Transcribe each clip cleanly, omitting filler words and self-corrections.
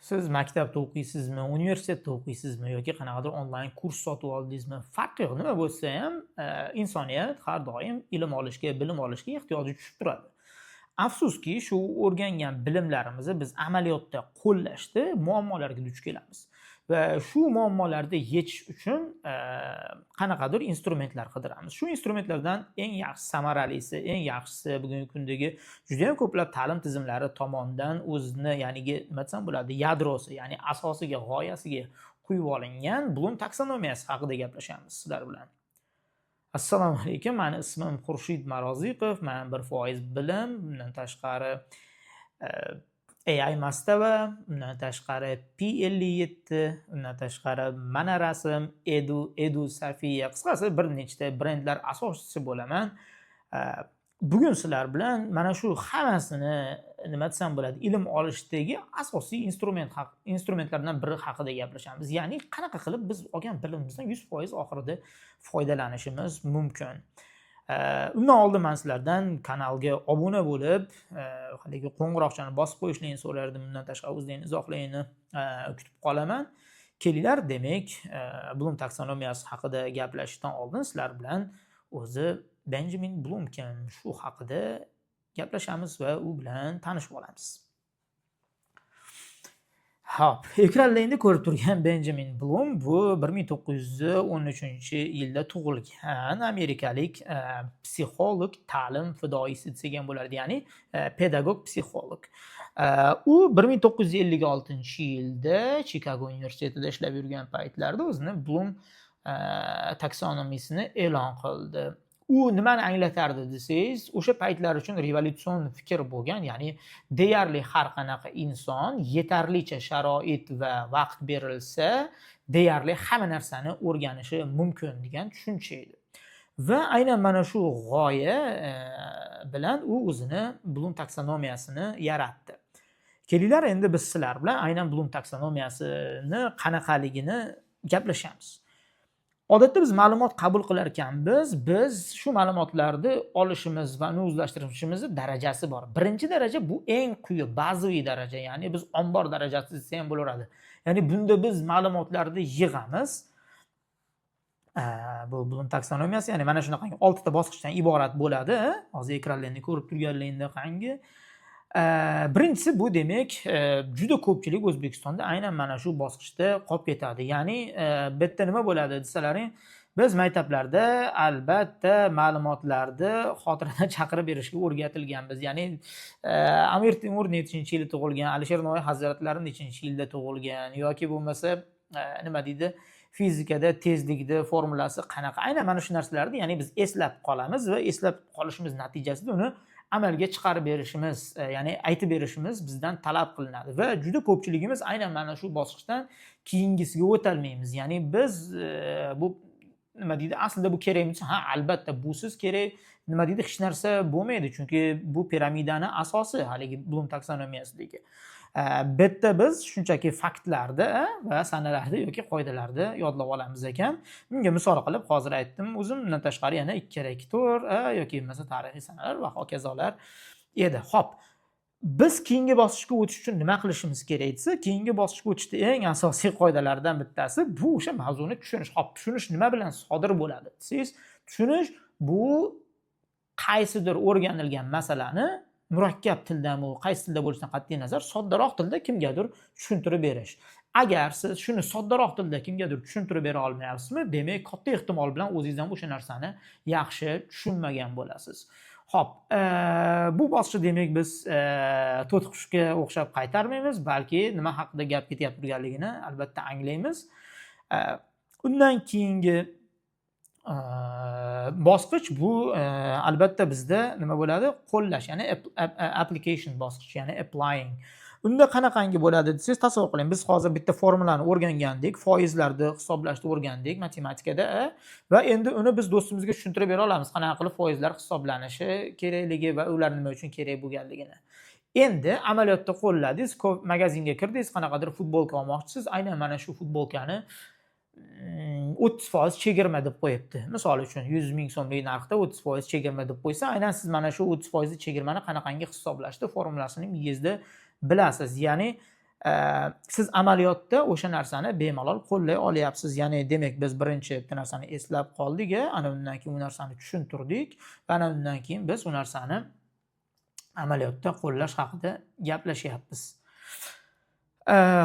Siz maktabda o'qiysizmi, universitetda o'qiysizmi yoki qanaqadir onlayn kurs sotib oldingizmi, farqi yo'q. Nima bo'lsa ham, insoniyat har doim ilm olishga, bilim olishga ehtiyoji tushib turadi. Afsuski, shu o'rgangan bilimlarimizni biz amaliyotda qo'llashda muammolarga duch kelamiz. Va shu muammolarni yechish uchun qanaqadir instrumentlar qidiramiz. Shu instrumentlardan eng yaxshi samaralisi, eng yaxshisi bugungi kundagi juda ham ko'plab ta'lim tizimlari tomonidan o'zini, ya'ni nima desam bo'ladi, yadrosi, ya'ni asosiga, g'oyasiga quyib olingan Bloom taksonomiyasi haqida gaplashamiz sizlar bilan. Assalomu alaykum, meni ismim Xurshid Maroziqov, men 1% bilim, bundan tashqari AI mastava, undan tashqari P57, undan tashqari mana rasm, Edu Safiya, qisqasi bir nechta brendlar asoschisi bo'laman. Bugun sizlar bilan mana shu hammasini nima desam bo'ladi, ilm olishdagi asosiy instrumentlardan biri haqida gaplashamiz. Ya'ni qanaqa qilib biz olgan bilimimizdan 100% oxirida foydalanishimiz mumkin. Undan oldin men sizlardan kanalga obuna bo'lib, haligi qo'ng'iroqchani bosib qo'yishlarini so'rardim. Bundan tashqari o'zlaringiz izohlarini kutib qolaman. Kelinglar, demak, Bloom taksonomiyasi haqida gaplashishdan oldin sizlar bilan o'zi Benjamin Bloom kim, shu haqida gaplashamiz va u bilan tanishib olamiz. Hop, ekranlaringda ko'rib turgan Benjamin Bloom bu 1913-yilda tug'ilgan amerikalik psixolog, ta'lim fidoyisi desak ham bo'lardi, ya'ni pedagog psixolog. U 1956-yilda Chikago universitetida ishlab yurgan paytlarda o'zini Bloom taksonomiyasini e'lon qildi. U nimani anglatardi desangiz, o'sha paytlar uchun revolyutsion fikr bo'lgan, ya'ni deyarli har qanaqa inson yetarlicha sharoit va vaqt berilsa, deyarli hamma narsani o'rganishi mumkin degan tushuncha edi. Va aynan mana shu g'oya bilan u o'zini Bloom taksonomiyasini yaratdi. Kelinglar, endi biz sizlar bilan aynan Bloom taksonomiyasini qanaqaligini gaplashamiz. Odatda biz ma'lumot qabul qilar ekanmiz, biz shu ma'lumotlarni olishimiz va uni o'zlashtirishimiz darajasi bor. Birinchi daraja bu eng quyi, bazaviy daraja, ya'ni biz ombor darajasi desa ham bo'laveradi. Ya'ni bunda biz ma'lumotlarni yig'amiz. Bu Bloom taksonomiyasi, ya'ni mana shunaqangi 6 ta bosqichdan iborat bo'ladi. Hozir ekranlarni ko'rib turganlaringizda birinchisi bu, demak, juda ko'pchilik O'zbekistonda aynan mana shu bosqichda qolib ketadi. Ya'ni bu yerda nima bo'ladi desalaring, biz maktablarda albatta ma'lumotlarni xotiradan chaqirib berishga o'rgatilganmiz. Ya'ni Amir Temur nechinchi yilda tug'ilgan, Alisher Navoiy hazratlari nechinchi yilda tug'ilgan yoki bo'lmasa nima deydi, fizikada tezlikni formulasi qanaqa, aynan mana shu narsalarni ya'ni biz eslab qolamiz va eslab qolishimiz natijasida uni amalga chiqarib berishimiz, ya'ni aytib berishimiz bizdan talab qilinadi va juda ko'pchiligimiz aynan mana shu bosqichdan keyingisiga o'tolmaymiz. Ya'ni biz bu nima deydi, aslida bu kerakmi? Ha, albatta busiz kerak, nima deydi, hech narsa bo'lmaydi, chunki bu piramidani asosi haligi Bloom taksonomiyasidagi. Bu yerda biz shunchaki faktlarni va sanalarni yoki qoidalarni yodlab olamiz ekan. Bunga misol qilib hozir aytdim o'zim, undan tashqari yana 2 kere 2 4 yoki bo'lmasa tarixiy sanalar va hokazolar edi. Xo'p, biz keyingi bosqichga o'tish uchun nima qilishimiz kerak desa, keyingi bosqichga o'tishda eng asosiy qoidalardan bittasi bu o'sha mavzuni tushunish. Xo'p, tushunish nima bilan sodir bo'ladi desangiz, tushunish bu qaysidir o'rganilgan masalani murakkab tildami, qaysi tilda bo'lishidan qat'iy nazar soddaroq tilda kimgadir tushuntirib berish. Agar siz shuni soddaroq tilda kimgadir tushuntirib bera olmayapsizmi, demak katta ehtimol bilan o'zingiz ham o'sha narsani yaxshi tushunmagan bo'lasiz. Xo'p, bu bosqichda demak biz to'tiqushga o'xshab qaytarmaymiz, balki nima haqida gap ketyapti turganligini albatta anglaymiz. Undan keyingi bosqich bu albatta bizda nima bo'ladi? Qo'llash, ya'ni application bosqichi, ya'ni applying. Unda qanaqangi bo'ladi desangiz, tasavvur qiling, biz hozir bitta formulani o'rgangandik, foizlarni hisoblashni o'rgandik matematikada va endi uni biz do'stimizga tushuntirib bera olamiz, qanaqa qilib foizlar hisoblanishi kerakligi va ular nima uchun kerak bo'lganligini. Endi amaliyotda qo'lladingiz, magazinga kirdingiz, qanaqadir futbolka olmoqchisiz, aynan mana shu futbolkani 30% chegirma deb qo'yibdi. Misol uchun 100 ming so'mlik narxda 30% chegirma deb qo'ysa, aynan siz mana shu 30% chegirmani qanaqangi hisoblashni formulasini miyangizda bilasiz. Ya'ni siz amaliyotda o'sha narsani bemalol qo'llay olyapsiz. Ya'ni demak biz birinchi bitta narsani eslab qoldik, ana undan keyin u narsani tushuntirdik va ana undan keyin biz u narsani amaliyotda qo'llash haqida gaplashyapmiz.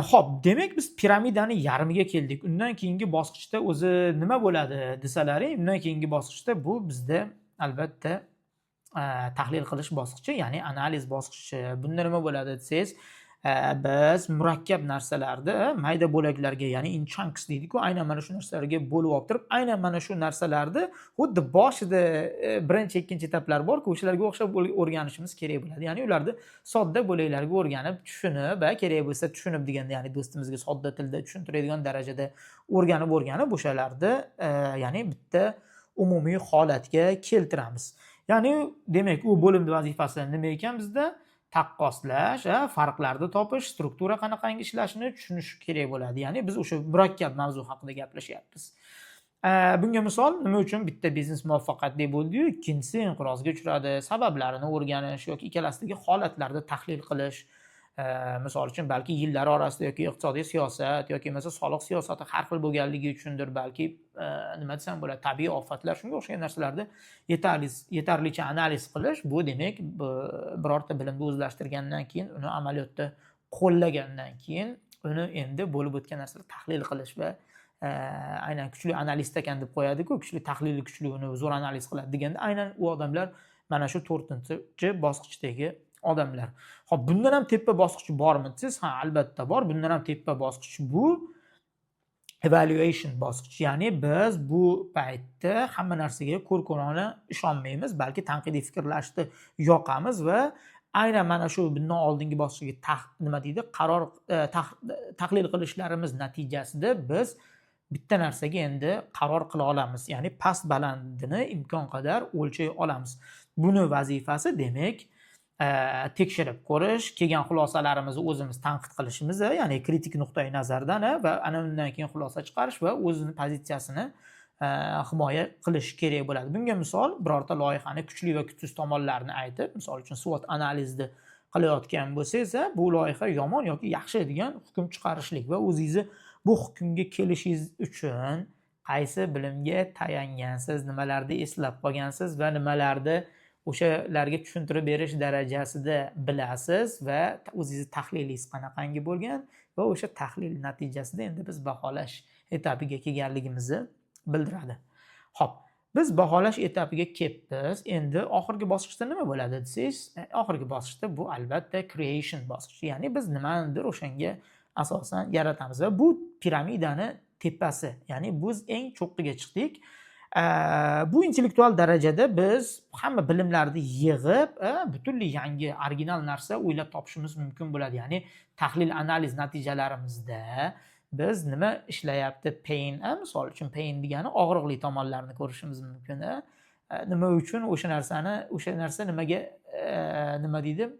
Xo'p, demak biz piramidani yarmiga keldik. Undan keyingi bosqichda o'zi nima bo'ladi desalaring, undan keyingi bosqichda bu bizda albatta tahlil qilish bosqichi, ya'ni analiz bosqichi. Bunda nima bo'ladi desangiz, biz murakkab narsalarni mayda bo'laklarga, ya'ni in chunks deydi-ku, aynan mana shu narsalarga bo'lib olib turib, aynan mana shu narsalarni xuddi boshida birinchi, ikkinchi etaplar bor-ku, o'shalarga o'xshab o'rganishimiz kerak bo'ladi. Ya'ni ularni sodda bo'laklarga o'rganib, tushunib, kerak bo'lsa tushunib deganda, ya'ni do'stimizga sodda tilda tushuntiradigan darajada o'rganib o'shalarni ya'ni bitta umumiy holatga keltiramiz. Ya'ni demak, u bo'limni vazifasi nima ekan bizda? Taqqoslash, farqlarni topish, struktura qanaqangi ishlashini tushunish kerak bo'ladi. Ya'ni biz o'sha murakkab mavzu haqida gaplashyapmiz. Bunga misol nima uchun bitta biznes muvaffaqiyatli bo'ldi-yu, ikkinchisi inqirozga uchradi, sabablarini o'rganish yoki ikkalasidagi holatlarni tahlil qilish. Misol uchun balki yillar orasida yoki iqtisodiy siyosat yoki mesela soliq siyosati har xil bo'lganligi uchundir, balki nima desam bo'ladi, tabiiy ofatlar, shunga o'xshagan narsalarni yetarlicha analiz qilish, bu demak birorta bilimni o'zlashtirgandan keyin, uni amaliyotda qo'llagandan keyin uni endi bo'lib o'tgan narsalarni tahlil qilish va aynan kuchli analist ekan deb qo'yadi-ku, kuchli tahlili kuchli, uni zo'r analiz qiladi deganda aynan u odamlar mana shu 4-chi bosqichdagi odamlar. Xo'p, bundan ham tepa bosqich bormi desiz? Ha, albatta bor. Bundan ham tepa bosqich bu evaluation bosqichi. Ya'ni biz bu paytda hamma narsaga ko'r-ko'rona ishonmaymiz, balki tanqidiy fikrlashni yoqamiz va aynan mana shu bundan oldingi bosqichga nima deydi, qaror tahlil qilishlarimiz natijasida biz bitta narsaga endi qaror qila olamiz. Ya'ni past balandini imkon qadar o'lchay olamiz. Buni vazifasi demak tekshirib ko'rish, kelgan xulosalarimizni o'zimiz tanqid qilishimiz, ya'ni kritik nuqtai nazardan va ana undan keyin xulosa chiqarish va o'zini pozitsiyasini himoya qilish kerak bo'ladi. Bunga misol birorta loyihani kuchli va kuchsiz tomonlarini aytib, misol uchun SWOT analizni qilayotgan bo'lsangiz, bu loyiha yomon yoki yaxshi degan hukm chiqarishlik va o'zingizni bu hukmga kelishingiz uchun qaysi bilimga tayangansiz, nimalarni eslab qolgansiz va nimalarni o'shalarga tushuntirib berish darajasida bilasiz va o'zingizni tahlilingiz qanaqangi bo'lgan va o'sha tahlil natijasida endi biz baholash etapiga kelganligimizni bildiradi. Xo'p, biz baholash etapiga kelibmiz. Endi oxirgi bosqichda nima bo'ladi desangiz, oxirgi bosqichda bu albatta creation bosqichi. Ya'ni biz nimanidir o'shanga asosan yaratamiz va bu piramidani tepasi. Ya'ni biz eng cho'qqiga chiqdik. Bu intellektual darajada biz hamma bilimlarni yig'ib, butunlay yangi original narsa o'ylab topishimiz mumkin bo'ladi. Ya'ni tahlil analiz natijalarimizda biz nima ishlayapti, pain, misol uchun pain degani og'riqli tomonlarni ko'rishimiz mumkin. Nima uchun o'sha narsa nimaga nima deydi?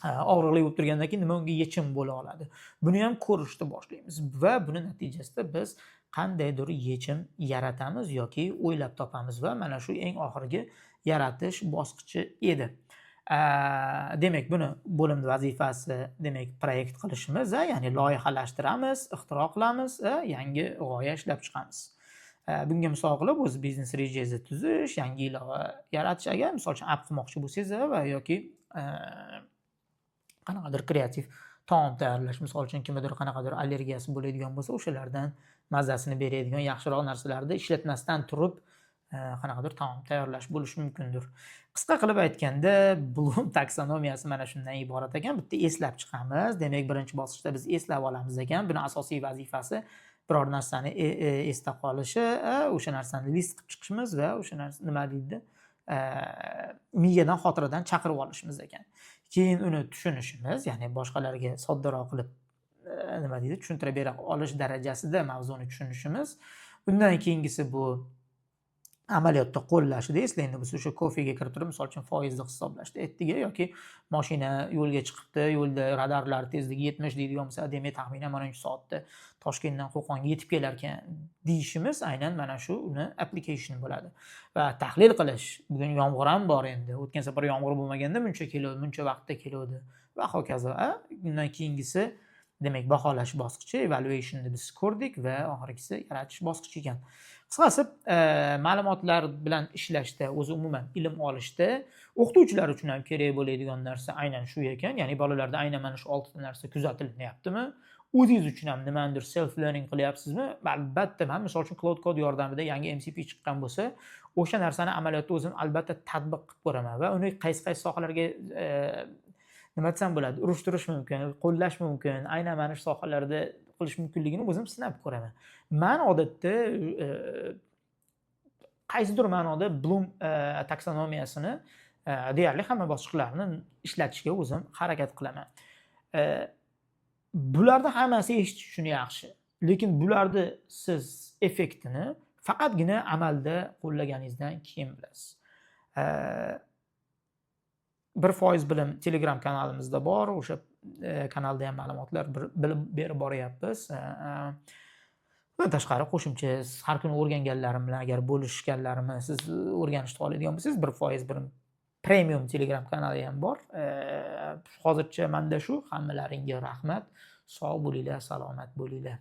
Og'riqli bo'lib turgandan keyin nima unga yechim bo'la oladi. Buni ham ko'rishni boshlaymiz va buni natijasida biz qandaydir yechim yaratamiz yoki o'ylab topamiz va mana shu eng oxirgi yaratish bosqichi edi. Demak, buni bo'limni vazifasi demak proyekt qilishimiz, ya'ni loyihalashtiramiz, ixtiro qilamiz, yangi g'oya ishlab chiqamiz. Bunga misol qilib o'z biznes rejangizni tuzish, yangi ilova yaratish, agar misol uchun app qilmoqchi bo'lsangiz va yoki qanaqadir kreativ taom tayyorlash, misol uchun kimgadir qanaqadir allergiyasi bo'ladigan bo'lsa, o'shalardan mazasini beradigan yaxshiroq narsalarni ishlatmasdan turib qanaqadir taom tayyorlash bo'lishi mumkindir. Qisqa qilib aytganda, Bloom taksonomiyasi mana shundan iborat ekan. Bitta eslab chiqamiz. Demak, birinchi bosqichda biz eslab olamiz ekan. Buni asosiy vazifasi biror narsani esda qolishi, o'sha narsani list qilib chiqishimiz va o'sha narsa nima deydi? Miyadan, xotiradan chaqirib olishimiz ekan. Keyin uni tushunishimiz, ya'ni boshqalarga soddaroq qilib nima deydi, tushuntira bera olish darajasida mavzuni tushunishimiz. Undan keyingisi bu amaliyotda qo'llashda. Eslangda biz o'sha kofega kirib turib, misol uchun foizni hisoblashda aytdik, yoki mashina yo'lga chiqibdi, yo'lda radarlar tezligi 70 deydigan bo'lsa, demak taxminan mana shu soatda Toshkentdan Qo'qonga yetib kelar ekan deyishimiz aynan mana shu uni application bo'ladi. Va tahlil qilish, bugun yomg'ir ham bor endi. O'tgan safar yomg'ir bo'lmaganda muncha vaqtda keladi va hokazo. Undan keyingisi demak baholash bosqichi, evaluationni biz ko'rdik va oxirgisi yaratish bosqichi ekan. Qisqasi, ma'lumotlar bilan ishlashda, o'zi umuman ilm olishda o'qituvchilar uchun ham kerak bo'ladigan narsa aynan shu ekan. Ya'ni bolalarda aynan mana shu 6 ta narsa kuzatilyaptimi? O'zingiz uchun ham nimanidir self learning qilyapsizmi? Albatta, men misol uchun Cloud Code yordamida yangi MCP chiqqan bo'lsa, o'sha narsani amaliyotda o'zim albatta tatbiq qilib ko'raman va uni qaysi sohalarga nima desam bo'ladi, urishtirish mumkin, qo'llash mumkin, aynan mana shu sohalarda qilish mumkinligini o'zim sinab ko'raman. Men odatda qaysidir ma'noda Bloom taksonomiyasini deyarli hamma bosqichlarni ishlatishga o'zim harakat qilaman. Bularda hammasi eshitish uchun yaxshi, lekin bularni siz effektini faqatgina amalda qo'llaganingizdan keyin bilasiz. 1% bilim Telegram kanalimizda bor, o'sha kanalda ham ma'lumotlar berib boryapmiz. Bundan tashqari qo'shimcha har kuni o'rganganlarim bilan agar bo'lishganlarimni siz o'rganishni xohlaydigan bo'lsangiz 1% bilim premium Telegram kanali ham bor. Hozircha menda shu. Hammalaringga rahmat. Sog' bo'linglar, salomat bo'linglar.